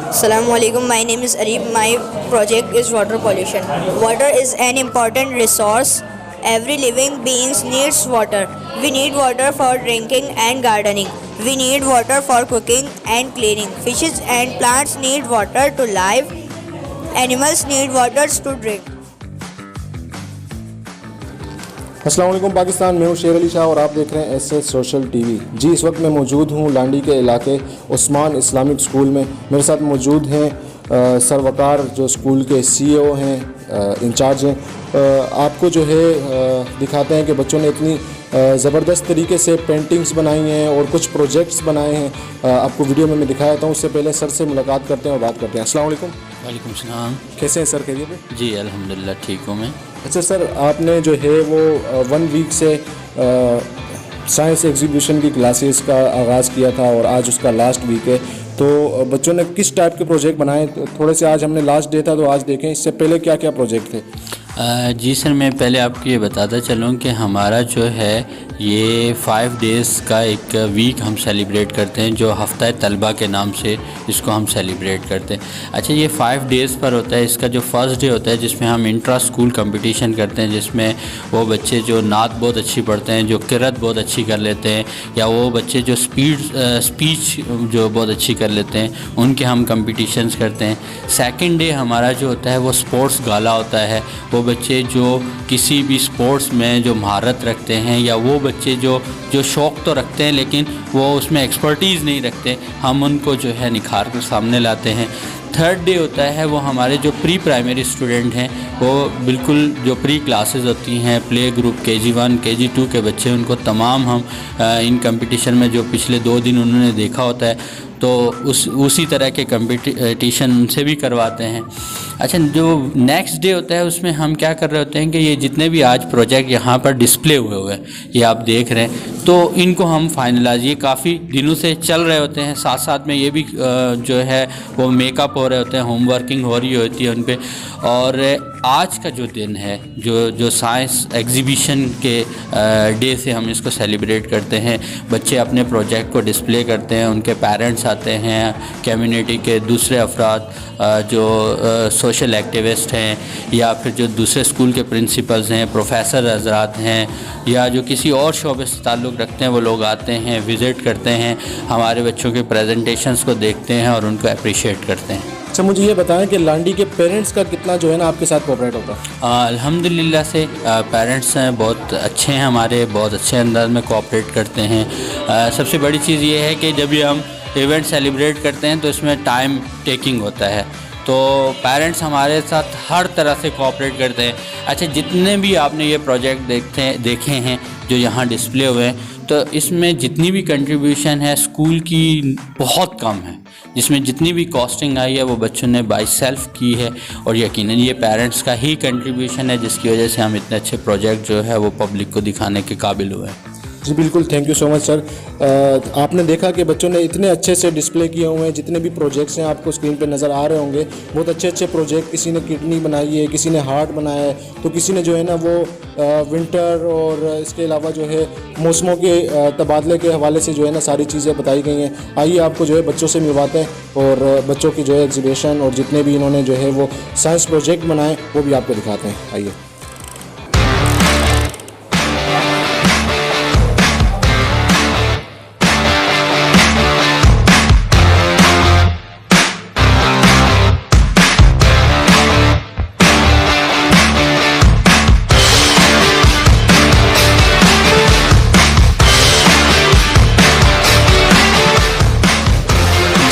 Assalamu alaikum. My name is Arif. My project is water pollution. Water is an important resource. Every living being needs water. We need water for drinking and gardening. We need water for cooking and cleaning. Fishes and plants need water to live. Animals need water to drink. अस्सलाम वालेकुम पाकिस्तान, मैं हूँ शेर अली शाह और आप देख रहे हैं एसएस सोशल टीवी। जी, इस वक्त मैं मौजूद हूँ लांडी के इलाके उस्मान इस्लामिक स्कूल में। मेरे साथ मौजूद हैं सर वकार, जो स्कूल के सीईओ हैं, इंचार्ज हैं। आपको जो है दिखाते हैं कि बच्चों ने इतनी ज़बरदस्त तरीके से पेंटिंग्स बनाई हैं और कुछ प्रोजेक्ट्स बनाए हैं। आपको वीडियो में मैं दिखाता हूँ। उससे पहले सर से मुलाकात करते हैं और बात करते हैं। अस्सलाम वालेकुम। वालेकुम सलाम। कैसे हैं सर, खैरियत है? जी अल्हम्दुलिल्लाह ठीक हूँ मैं। अच्छा सर, आपने जो है वो 1 वीक से साइंस एग्जीबिशन की क्लासेस का आगाज़ किया था और आज उसका लास्ट वीक है। तो बच्चों ने किस टाइप के प्रोजेक्ट बनाए? थोड़े से, आज हमने लास्ट डे था तो आज देखें इससे पहले क्या क्या प्रोजेक्ट थे। जी सर, मैं पहले आपको ये बताता चलूँ कि हमारा जो है ये 5 डेज़ का एक वीक हम सेलिब्रेट करते हैं, जो हफ्ता तलबा के नाम से इसको हम सेलिब्रेट करते हैं। अच्छा, ये 5 डेज़ पर होता है। इसका जो फर्स्ट डे होता है जिसमें हम इंट्रा स्कूल कंपटीशन करते हैं, जिसमें वो बच्चे जो नात बहुत अच्छी पढ़ते हैं, जो किरत बहुत अच्छी कर लेते हैं, या वो बच्चे जो स्पीच जो बहुत अच्छी कर लेते हैं, उनके हम कंपटीशंस करते हैं। सेकंड डे हमारा जो होता है वो स्पोर्ट्स गाला होता है। वो बच्चे जो किसी भी स्पोर्ट्स में जो महारत रखते हैं, या वो बच्चे जो शौक़ तो रखते हैं लेकिन वो उसमें एक्सपर्टीज़ नहीं रखते, हम उनको जो है निखार कर सामने लाते हैं। थर्ड डे होता है वो हमारे जो प्री प्राइमरी स्टूडेंट हैं, वो बिल्कुल जो प्री क्लासेस होती हैं, प्ले ग्रुप KG1 KG2 के बच्चे, उनको तमाम हम इन कंपटीशन में जो पिछले 2 दिन उन्होंने देखा होता है तो उसी तरह के कंपटीशन उनसे भी करवाते हैं। अच्छा, जो नेक्स्ट डे होता है उसमें हम क्या कर रहे होते हैं कि ये जितने भी आज प्रोजेक्ट यहाँ पर डिस्प्ले हुए हैं, ये आप देख रहे हैं, तो इनको हम फाइनलाइज, ये काफ़ी दिनों से चल रहे होते हैं। साथ साथ में ये भी जो है वो मेकअप हो रहे होते हैं, होम वर्किंग हो रही होती है उन पर। और आज का जो दिन है, जो साइंस एग्जीबिशन के डे से हम इसको सेलिब्रेट करते हैं। बच्चे अपने प्रोजेक्ट को डिस्प्ले करते हैं, उनके पेरेंट्स आते हैं, कम्युनिटी के दूसरे अफराद जो सोशल एक्टिविस्ट हैं, या फिर जो दूसरे स्कूल के प्रिंसिपल्स हैं, प्रोफेसर हज़रात हैं, या जो किसी और शोबे से ताल्लुक़ रखते हैं, वो लोग आते हैं, विज़िट करते हैं, हमारे बच्चों के प्रेजेंटेशंस को देखते हैं और उनको अप्रिशिएट करते हैं। अच्छा, मुझे ये बताएं कि लांडी के पेरेंट्स का कितना जो है ना आपके साथ कोऑपरेट होता है? अल्हम्दुलिल्लाह से पेरेंट्स हैं बहुत अच्छे हैं हमारे, बहुत अच्छे अंदाज में कोऑपरेट करते हैं। सबसे बड़ी चीज़ ये है कि जब भी हम इवेंट सेलिब्रेट करते हैं तो इसमें टाइम टेकिंग होता है, तो पेरेंट्स हमारे साथ हर तरह से कोऑपरेट करते हैं। अच्छा, जितने भी आपने ये प्रोजेक्ट देखे हैं जो यहाँ डिस्प्ले हुए हैं, तो इसमें जितनी भी कंट्रीब्यूशन है स्कूल की बहुत कम है। जिसमें जितनी भी कॉस्टिंग आई है वो बच्चों ने बाय सेल्फ की है, और यकीनन ये पेरेंट्स का ही कंट्रीब्यूशन है जिसकी वजह से हम इतने अच्छे प्रोजेक्ट जो है वो पब्लिक को दिखाने के काबिल हुए हैं। जी बिल्कुल, thank you so much sir. आपने देखा कि बच्चों ने इतने अच्छे से डिस्प्ले किए हुए हैं। जितने भी प्रोजेक्ट्स हैं आपको स्क्रीन पे नज़र आ रहे होंगे, बहुत अच्छे अच्छे प्रोजेक्ट। किसी ने किडनी बनाई है, किसी ने हार्ट बनाया है, तो किसी ने जो है ना वो विंटर और इसके अलावा जो है मौसमों के तबादले के हवाले से जो है ना सारी चीज़ें बताई गई हैं। आइए आपको जो है बच्चों से मिलवाते हैं और बच्चों की जो है एग्जीबिशन और जितने भी इन्होंने जो है वो साइंस प्रोजेक्ट बनाए वो भी आपको दिखाते हैं। आइए।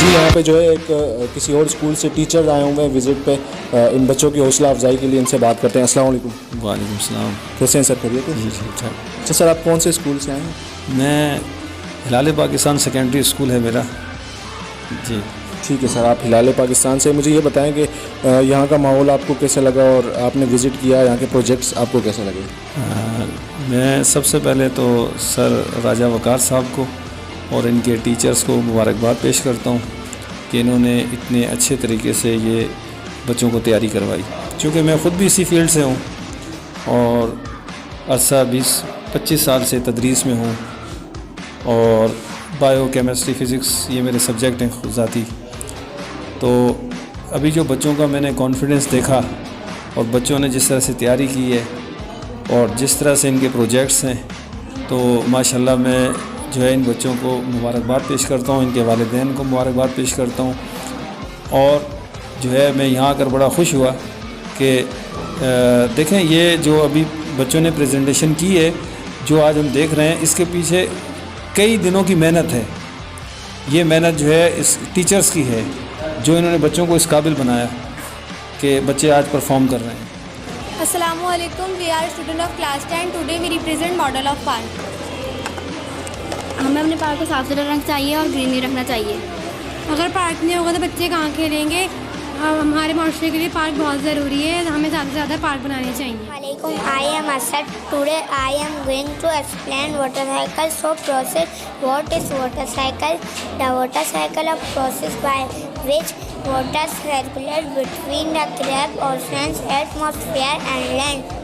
यहाँ पे जो है एक किसी और स्कूल से टीचर आए हुए हैं विज़िट पे। इन बच्चों की हौसला अफजाई के लिए इनसे बात करते हैं। अस्सलाम वालेकुम। वालेकुम सलाम। कैसे हैं सर, खैरियत है? जी ठीक ठाक। अच्छा सर, आप कौन से स्कूल से आए हैं? मैं हिलाल पाकिस्तान सेकेंडरी स्कूल है मेरा। जी ठीक है सर, आप हिलाल पाकिस्तान से। मुझे ये बताएं कि यहाँ का माहौल आपको कैसा लगा और आपने विज़िट किया, यहाँ के प्रोजेक्ट्स आपको कैसे लगे? मैं सबसे पहले तो सर राजा वकार साहब को और इनके टीचर्स को मुबारकबाद पेश करता हूँ कि इन्होंने इतने अच्छे तरीके से ये बच्चों को तैयारी करवाई। चूँकि मैं ख़ुद भी इसी फील्ड से हूँ और अरसा 20-25 साल से तदरीस में हूँ, और बायो केमिस्ट्री फ़िज़िक्स ये मेरे सब्जेक्ट हैं ज़ाती। तो अभी जो बच्चों का मैंने कॉन्फिडेंस देखा और बच्चों ने जिस तरह से तैयारी की है और जिस तरह से इनके प्रोजेक्ट्स हैं, तो माशाल्लाह मैं जो है इन बच्चों को मुबारकबाद पेश करता हूँ, इनके वालिदैन को मुबारकबाद पेश करता हूँ। और जो है मैं यहाँ आकर बड़ा खुश हुआ कि देखें ये जो अभी बच्चों ने प्रेजेंटेशन की है, जो आज हम देख रहे हैं, इसके पीछे कई दिनों की मेहनत है। ये मेहनत जो है इस टीचर्स की है, जो इन्होंने बच्चों को इस काबिल बनाया कि बच्चे आज परफॉर्म कर रहे हैं। Assalamualaikum, we are student of class 10. Today we represent model of park. हमें अपने पार्क को साफ सुथरा रखना चाहिए और ग्रीनरी रखना चाहिए। अगर पार्क नहीं होगा तो बच्चे कहाँ खेलेंगे। हमारे माशरे के लिए पार्क बहुत ज़रूरी है, हमें ज़्यादा से ज़्यादा पार्क बनाने चाहिए। Assalamualaikum, I am Asad. Today I am going to explain water cycle. So process, what is water cycle? The water cycle is a process by which water circulates between the crab, oceans, atmosphere and land.